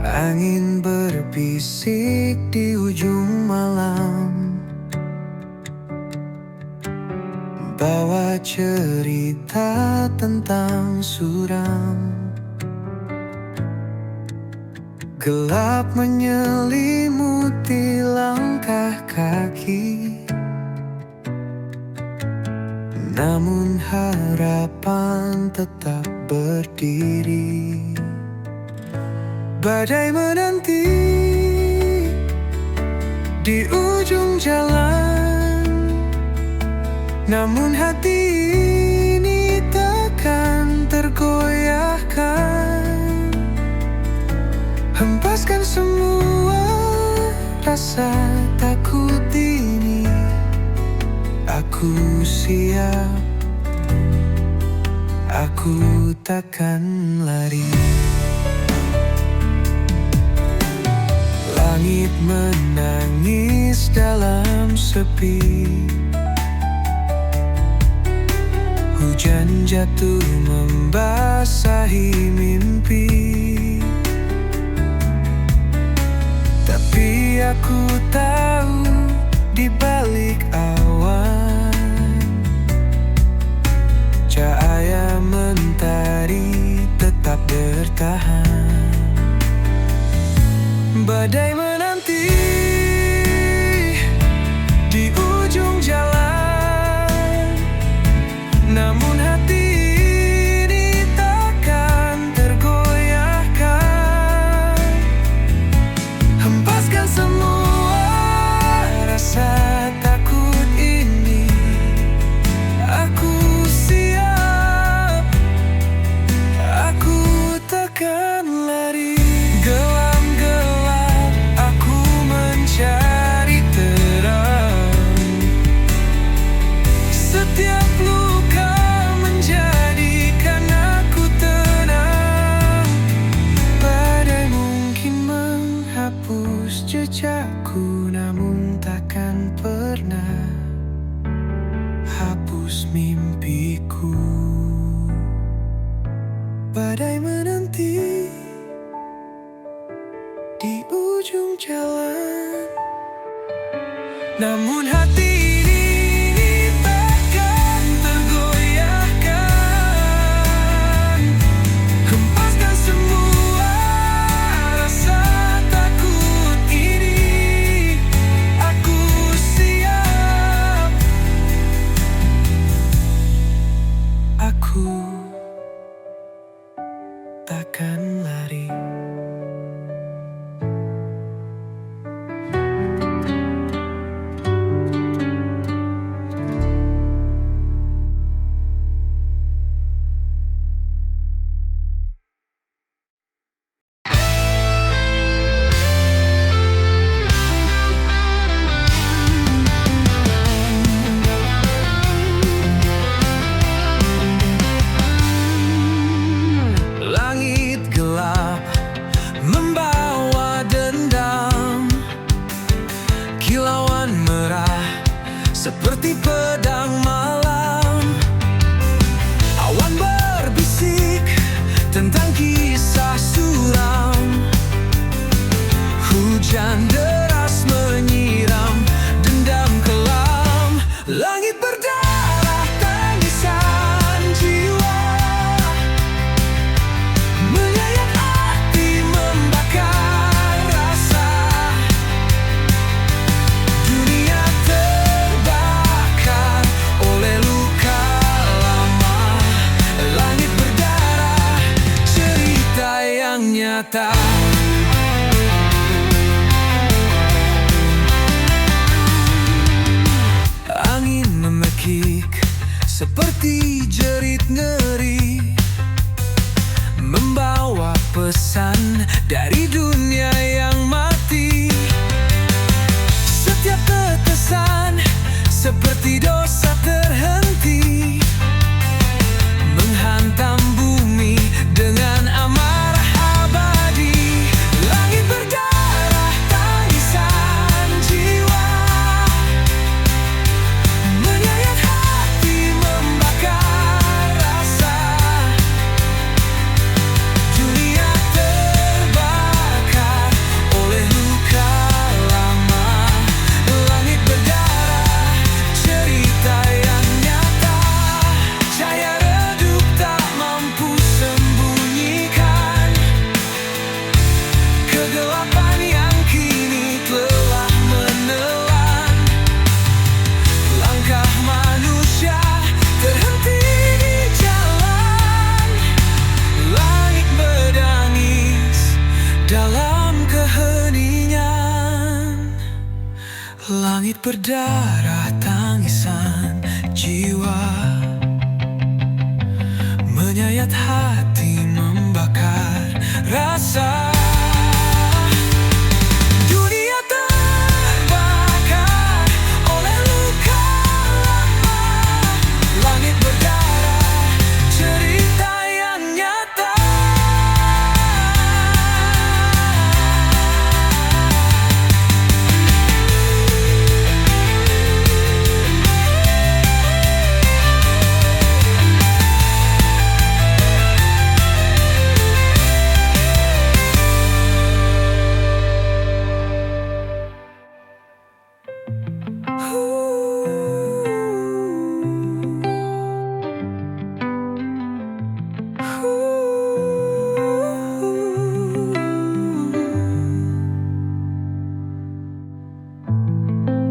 Angin berbisik di ujung malam, bawa cerita tentang suram. Gelap menyelimuti langkah kaki, namun harapan tetap berdiri. Badai menanti di ujung jalan, namun hati ini takkan tergoyahkan. Hempaskan semua rasa takut ini, aku siap, aku takkan lari. Langit menangis dalam sepi, hujan jatuh membasahi mimpi. Tapi aku tahu di balik awan, cahaya mentari tetap bertahan. Badai menanti di ujung jalan, namun hati ini takkan tergoyahkan. Hempaskan semua rasa takut ini, aku siap, aku takkan lari. Gelap-gelap aku mencari terang, setiap luka menjadikan aku tenang. Badai mungkin menghapus jejakku, namun takkan pernah hapus mimpiku. Badai menanti di ujung jalan, namun hati ini takkan tergoyahkan. Hempaskan semua rasa takut ini, aku siap, aku takkan lari. Langit gelap membawa dendam, kilauan merah seperti pedang malam. Awan berbisik tentang kisah suram, hujan deras menyiram dendam kelam. Langit berdarah tangisan jiwa, menyayat hati membakar rasa. Dunia terbakar oleh luka lama. Langit berdarah, cerita yang nyata. Angin memekik seperti jerit ngeri, membawa pesan dari dunia yang mati. Setiap tetesan seperti dosa terhenti, menghantam bumi dengan amarah abadi. Langit berdarah tangisan jiwa, menyayat hati membakar rasa. Dunia terbakar Langit berdarah tangisan jiwa, menyayat hati membakar rasa. Dunia terbakar oleh luka lama. Langit berdarah, cerita yang nyata.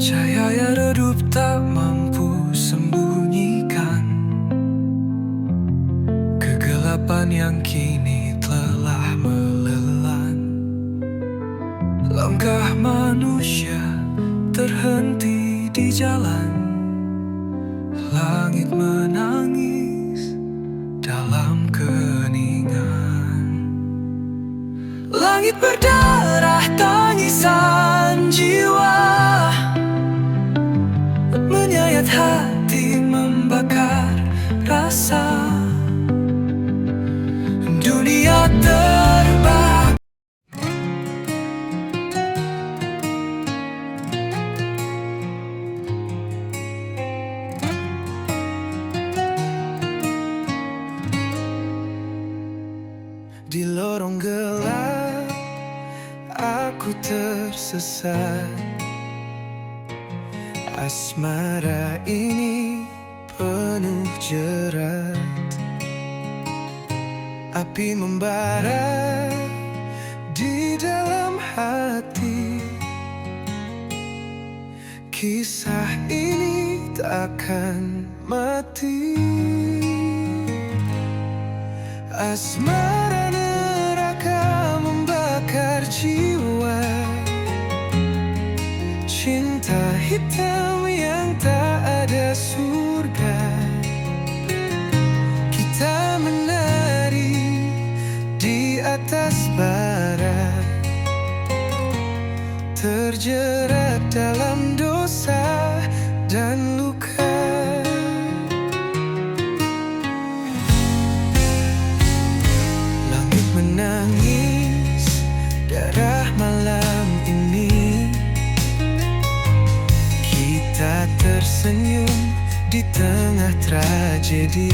Cahaya redup tak mampu sembunyikan kegelapan yang kini telah melelan. Langkah manusia terhenti di jalan. Langit menangis dalam keheningan. Langit berdarah tangisan jiwa, menyayat hati membakar rasa. Dunia terbakar. Di lorong gelap aku tersesat. Asmara ini penuh jerat. Api membara di dalam hati. Kisah ini takkan mati. Asmara neraka membakar jiwa. Cinta hitam yang tak ada surga. Kita menari di atas bara, terjerat dalam dosa dan luka. Langit menangis darah malam ini. Kita tersenyum di tengah tragedi.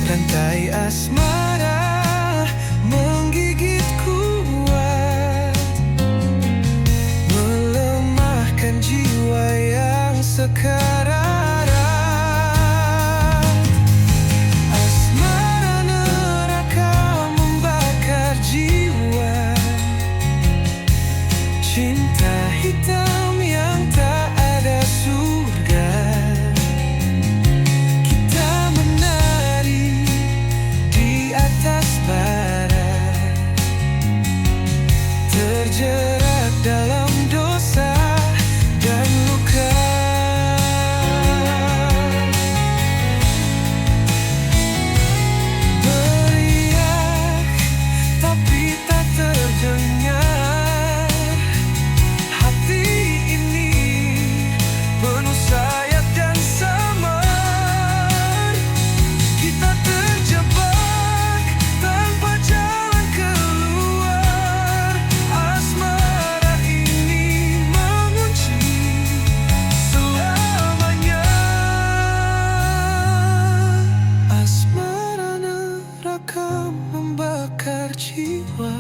Rantai asmara menggigit kuat, melemahkan jiwa yang sekarat. Asmara neraka membakar jiwa. Cinta hitam yang tak ada surga. Kita menari di atas bara, terjerat dalam dosa dan luka. Beriak tapi tak terdengar. Hati ini penuh sayap dan samar. Kita terjebak tanpa jalan keluar. Asmara ini mengunci selamanya. Asmara neraka membakar jiwa.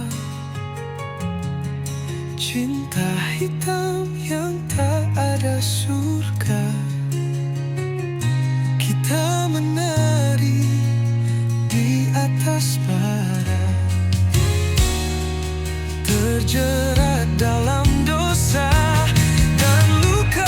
Cinta hitam yang tak ada surga. Kita menari di atas bara, terjerat dalam dosa dan luka.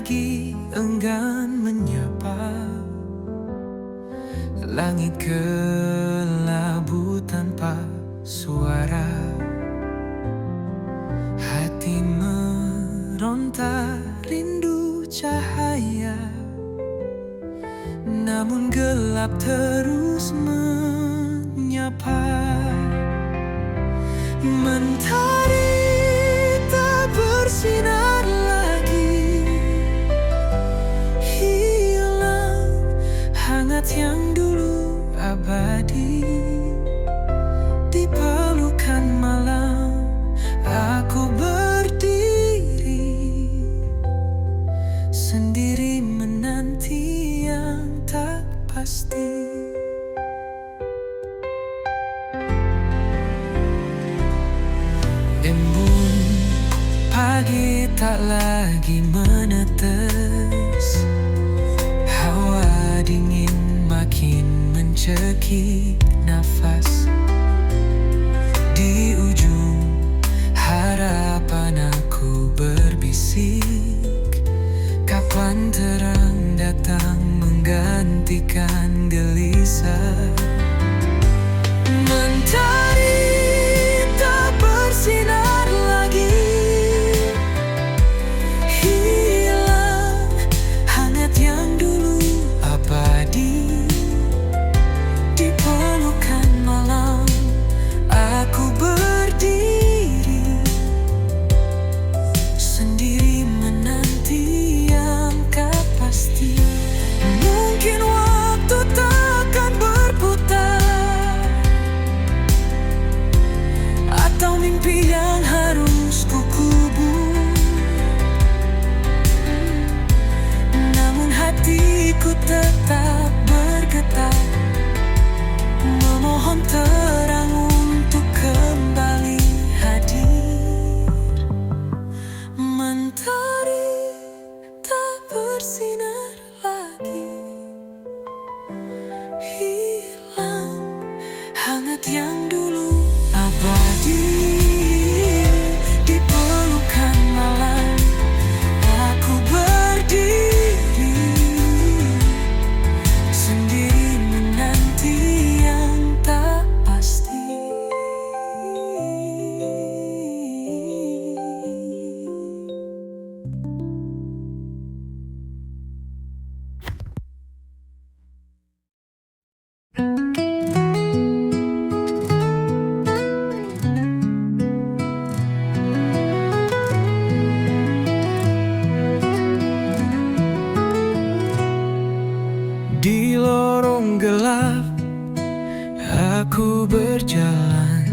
lagi enggan menyapa. Langit kelabu tanpa suara, hati meronta rindu cahaya. Namun gelap terus menyapa. Mentari tak bersinar lagi, hilang hangat yang dulu abadi. Di pelukan malam aku berdiri, sendiri menanti yang tak pasti. Embun pagi tak lagi menetes, hawa dingin makin mencekik nafas. Di ujung harapan aku berbisik, kapan terang datang menggantikan gelisah. Mentari tak bersinar lagi, hilang hangat yang dulu abadi. Di pelukan malam aku berdiri, sendiri menanti yang tak pasti. Mungkin waktu takkan berputar, atau mimpi yang harus kukubur. Namun hatiku tetap bergetar, memohon terang untuk kembali hadir. Mentari tak bersinar lagi, hilang hangat yang dulu abadi. Di pelukan malam aku berdiri, sendiri menanti yang tak pasti. Di lorong gelap aku berjalan,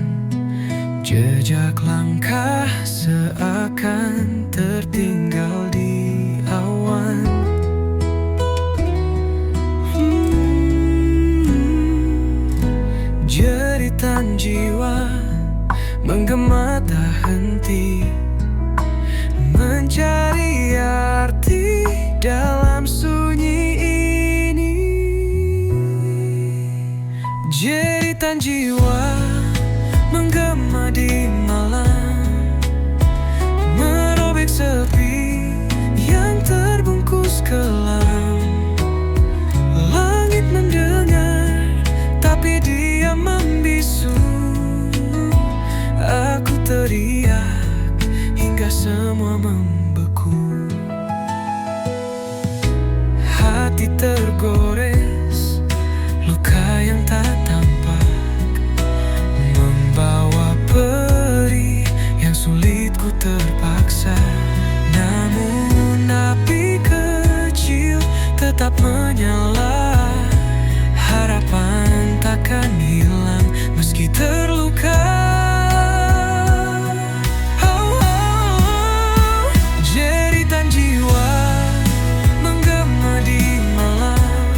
jejak langkah seakan tertinggal di awan. Jeritan jiwa menggema tak henti, mencari arti dalam sunyi ini. Jeritan jiwa menggema di malam, merobek sepi yang terbungkus kelam. Langit mendengar, tapi dia membisu. Aku teriak hingga semua membeku. Hati tergores, luka yang tak tampak, membawa perih yang sulit ku terpaksa. Namun api kecil tetap menyala, harapan takkan hilang meski terluka. Jeritan jiwa menggema di malam,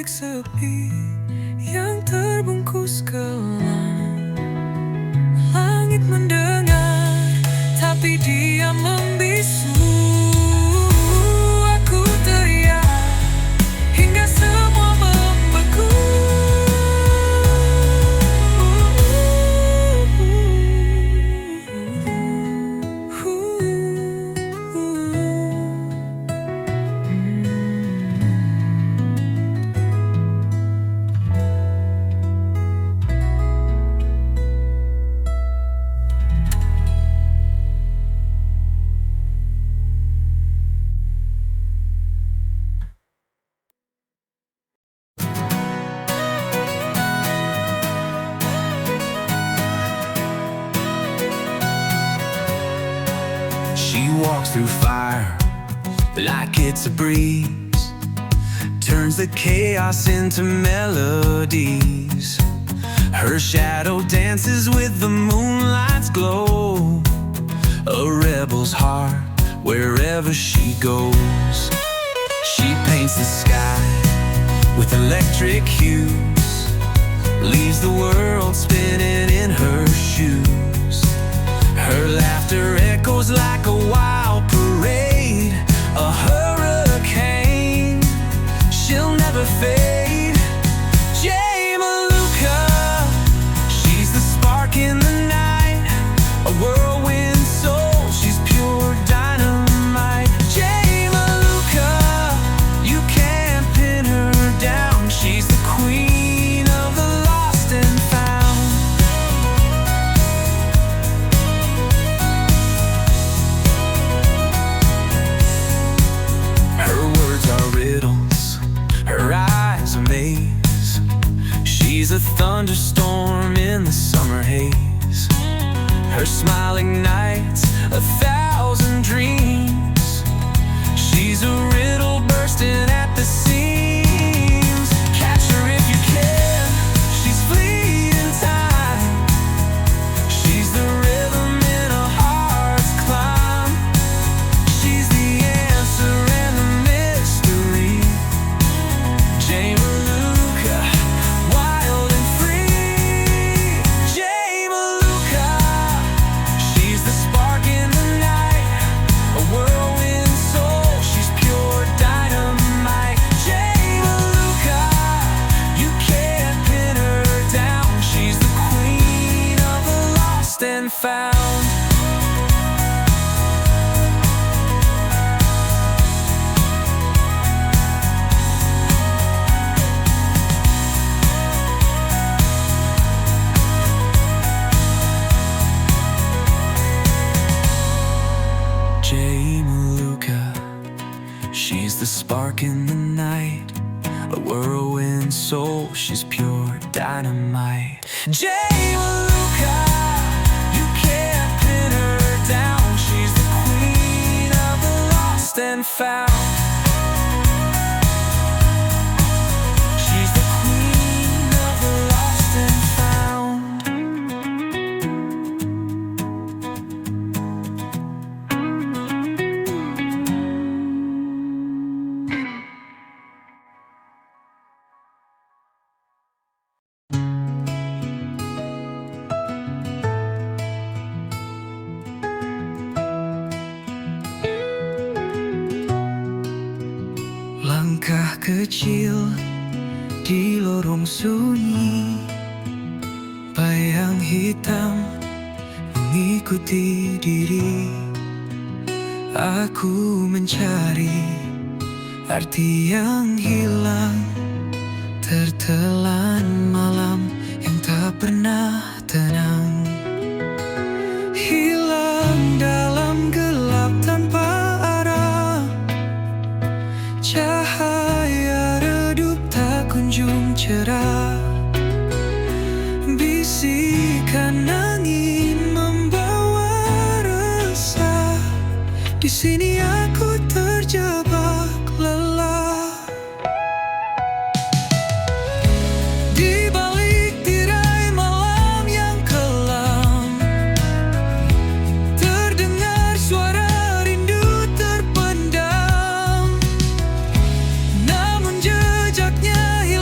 robek sepi yang terbungkus kelam. Langit mendengar, tapi dia membisu. Aku teriak hingga semua membeku. She walks through fire like it's a breeze, turns the chaos into melodies. Her shadow dances with the moonlight's glow, a rebel's heart wherever she goes. She paints the sky with electric hues, leaves the world spinning in her shoes. Her laughter echoes like a wild parade, a hurricane, she'll never fade. Jay Maluka, she's the spark in the night, a whirlwind soul, she's pure dynamite. Jay Maluka, you can't pin her down, she's the queen of the lost and found. Her words are riddles, her eyes a maze. She's a thunderstorm in the summer haze. Her smile ignites 1,000 dreams. She's a riddle bursting at the seams. Catch her if you can, she's fleeing time. She's the rhythm in a heart's climb. She's the answer and the mystery. Jay Maluka, wild and free. Jay Maluka, she's the spark in the night, a whirlwind soul, she's pure dynamite. Jay Maluka, you can't pin her down, she's the queen of the lost and found. Jay Maluka, she's the spark in the night, a whirlwind soul, she's pure dynamite. Jay Maluka, you can't pin her down, she's the queen of the lost and found. She's the queen of the lost and found. Langkah kecil di lorong sunyi, bayang hitam mengikuti diri. Aku mencari arti yang hilang, tertelan malam yang tak pernah tenang. Hilang dalam gelap tanpa arah, cahaya redup tak kunjung cerah. Bisikan angin membawa resah, di sini aku terjebak lelah. Di balik tirai malam yang kelam, terdengar suara rindu terpendam. Namun jejaknya hilang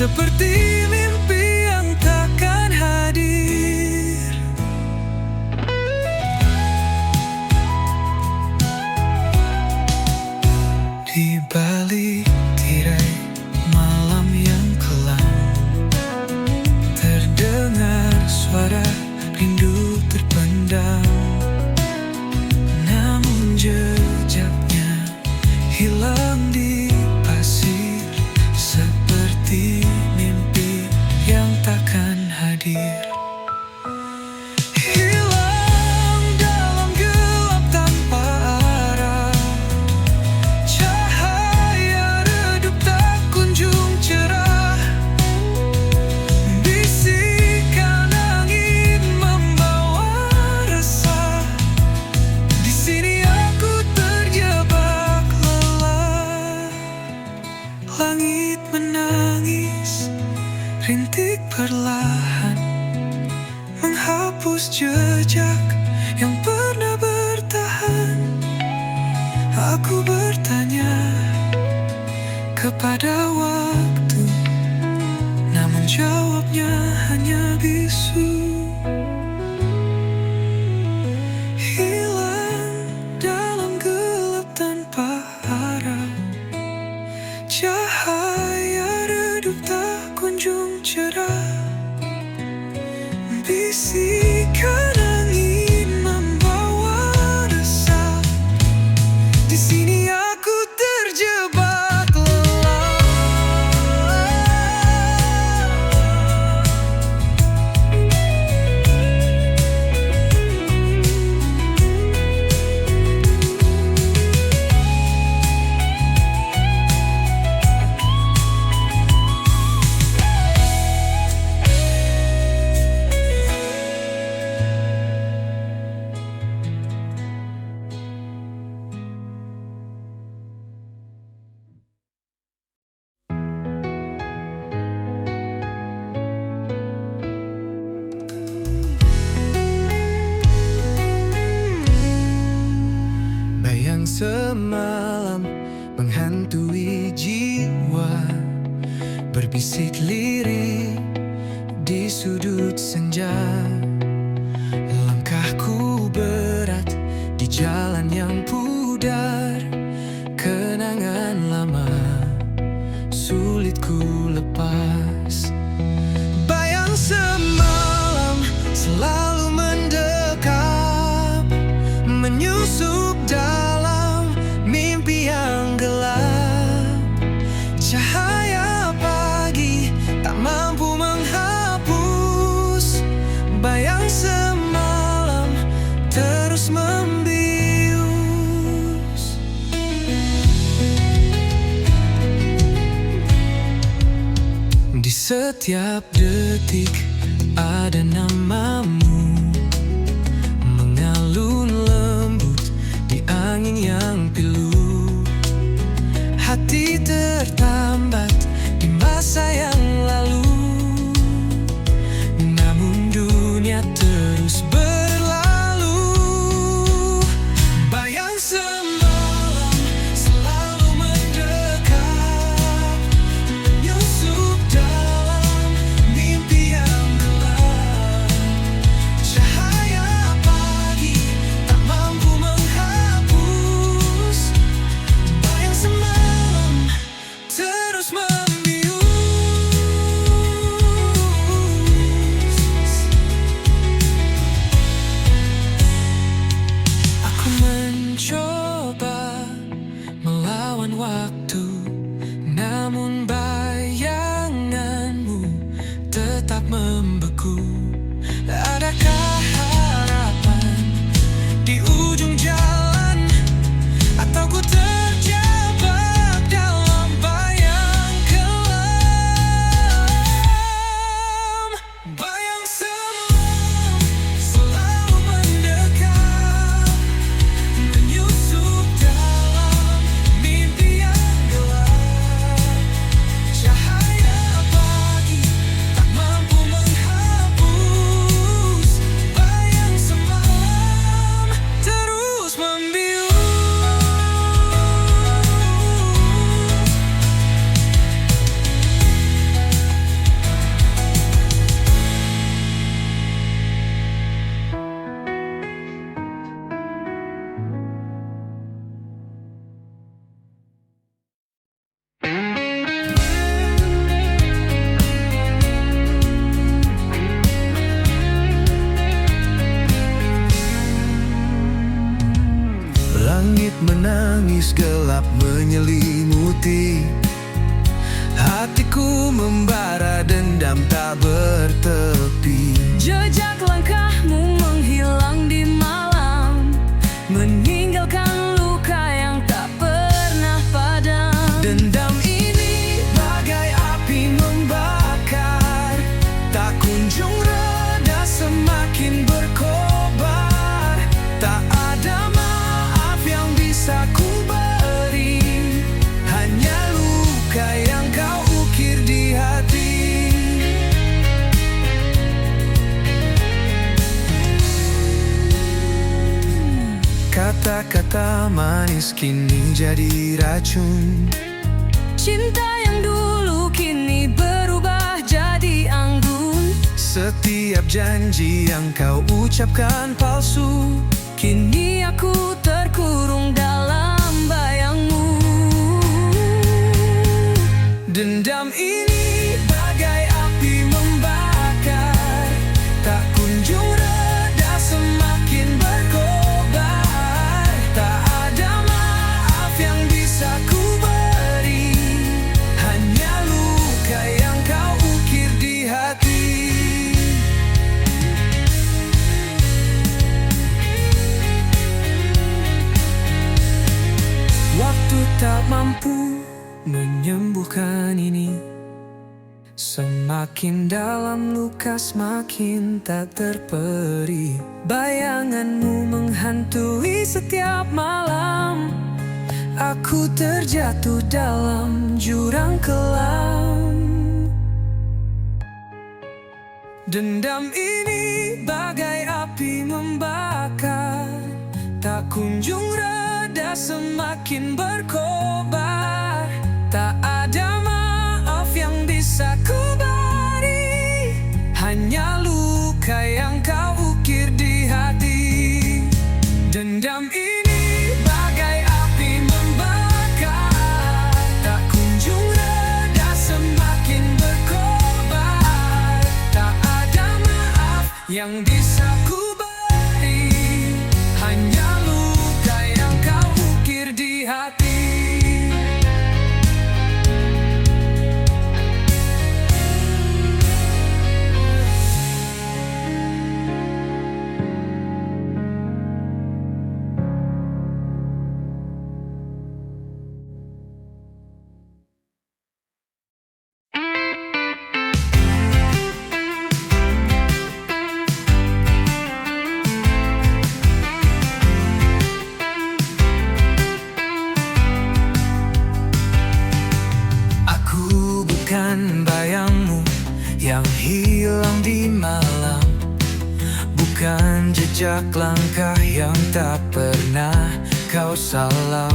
seperti mimpi yang takkan hadir. Di balik tirai malam yang kelam, terdengar suara rindu terpendam. Namun jejaknya hilang di pasir, seperti mimpi yang takkan hadir. Hilang dalam gelap tanpa arah, cahaya redup tak kunjung cerah. Bisikan angin membawa resah, di sini aku terjebak lelah. Langit menangis, rintik perlahan menghapus jejak yang pernah bertahan. Aku bertanya kepada waktu, namun jawabnya hanya bisu. Hilang dalam gelap tanpa arah, cahaya redup tak kunjung cerah. Bisikan angin membawa resah, di sini aku terjebak lelah. Bayang semalam menghantui jiwa, berbisik lirik di sudut senja. Langkahku berat di jalan yang pudar, kenangan lama sulit ku lepas. Bayang semalam selalu mendekat, menyusup dalam mimpi yang gelap. Cahaya pagi tak mampu menghapus, bayang semalam terus membius. Di setiap detik ada namamu, mengalun lembut di angin yang pilu. Hati tertambat di masa yang lalu, namun dunia terus berlalu. Bayang semalam selalu mendekat, menyusup dalam mimpi yang gelap. Cahaya pagi tak mampu menghapus, bayang semalam terus membius. Aku mencoba melawan waktu, namun bayanganmu tetap membeku. Adakah harapan di ujung jalan, atau ku terjebak dalam bayang kelam? Bayang semalam selalu mendekat, menyusup dalam mimpi yang gelap. tangis gelap menyelimuti hatiku, membara dendam tak bertepi. Jejak langkahmu menghilang di malam, meninggalkan luka yang tak pernah padam. Dendam ini bagai api membakar, tak kunjung reda, semakin berkobar. Tak ada maaf yang bisa ku beri, hanya luka yang kau ukir di hati. Kata-kata manis kini jadi racun. Cinta yang dulu kini berubah jadi anggun. Setiap janji yang kau ucapkan palsu, Kini aku terkurung dalam bayangmu. dendam ini bagai api membakar, tak kunjung reda, semakin berkobar. Tak ada maaf yang bisa ku beri, hanya luka yang kau ukir di hati. Waktu tak mampu menyembuhkan ini, semakin dalam luka semakin tak terperi. Bayanganmu menghantui setiap malam, aku terjatuh dalam jurang kelam. Dendam ini bagai api membakar, tak kunjung reda, semakin berkobar. Tak ada maaf yang bisa ku beri, hanya luka yang kau ukir di hati. Dendam ini bagai api membakar, tak kunjung reda, semakin berkobar. Tak ada maaf yang bisa ku beri, hanya luka yang kau ukir di hati. Bukan bayangmu yang hilang di malam, bukan jejak langkah yang tak pernah kau salam.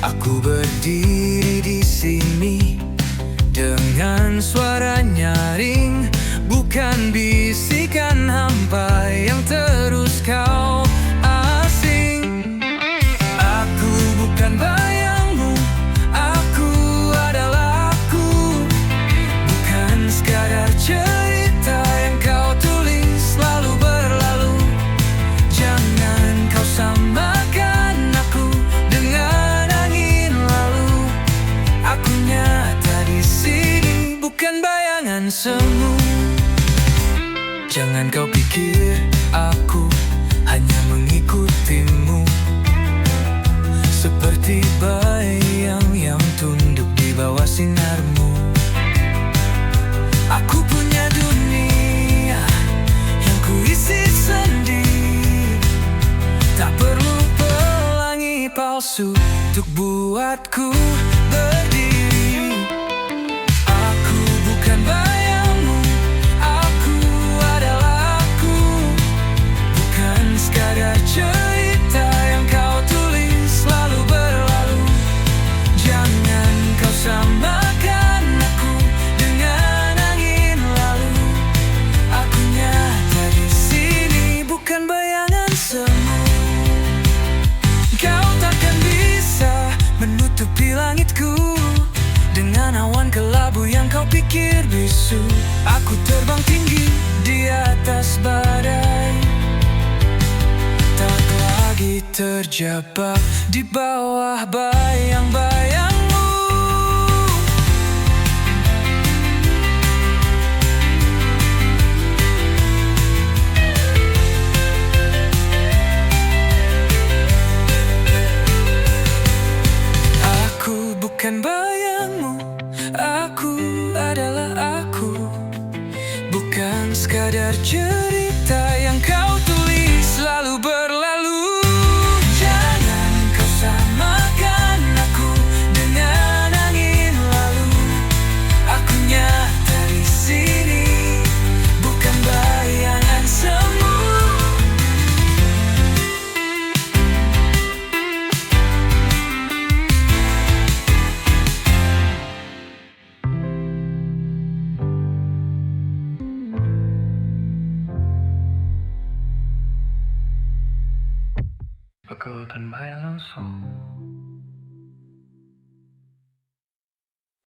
Aku berdiri di sini dengan suara nyaring, bukan bisikan hampa yang terus kau asing. Aku bukan bayangmu, aku adalah aku. Bukan sekadar cerita yang kau tulis lalu berlalu. Jangan kau samakan aku dengan angin lalu. Aku nyata di sini, bukan bayangan semu. Jangan kau pikir aku hanya mengikutimu, seperti bayang yang tunduk di bawah sinarmu. Aku punya dunia yang kuisi sendiri, tak perlu pelangi palsu untuk buatku berdiri. Aku bukan bayangmu, aku adalah aku. Bukan sekadar cerita yang kau tulis lalu berlalu. Jangan kau samakan aku dengan angin lalu. Aku nyata di sini, bukan bayangan semu. Kau takkan bisa menutupi langitku dengan awan kelabu yang kau pikir bisu. Aku terbang tinggi di atas badai, tak lagi lagi terjebak di bawah bayang-bayangmu. Aku bukan bayangmu, aku adalah aku. Bukan sekadar cerita yang kau tulis lalu berlalu. Jangan kau samakan aku dengan angin lalu. Aku nyata di sini, bukan bayangan semu. Pagod and my lonesome